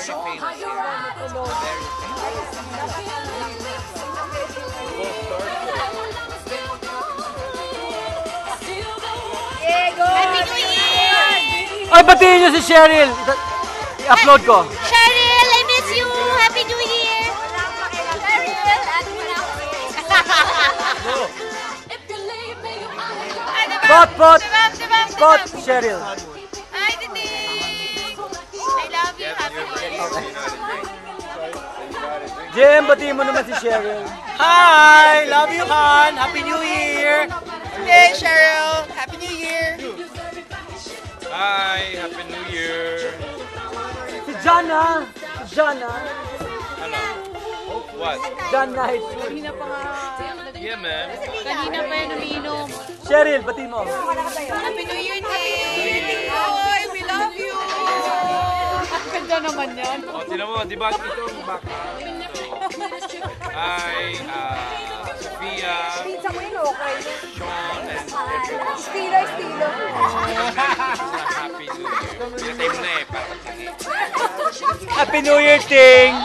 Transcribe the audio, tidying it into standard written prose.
Happy New Year! Ay, batiin niyo si Cheryl. I-upload ko. Cheryl, I miss you! Happy New Year! Cheryl, at wala Pot, Cheryl. Hi, Didi! I love you. Happy New Year! Jem, batiin mo naman si Cheryl. Hi! Love you, Han! Happy New Year! Hey, Cheryl! Happy New Year! Hi! Happy New Year! Si Jana. Jana. Ano? What? John Knight. Yeah, man. Kanina pa yan umiinom. Cheryl, batiin mo. Happy New Year, Didi! Hi, we love you! Ganda naman yan. O, tinan mo, di ba ito ang baka? Hi, Sophia, Sean, and everyone. Happy New Year. Pinatay mo na eh, para pagtingin. Happy New Year, Ting!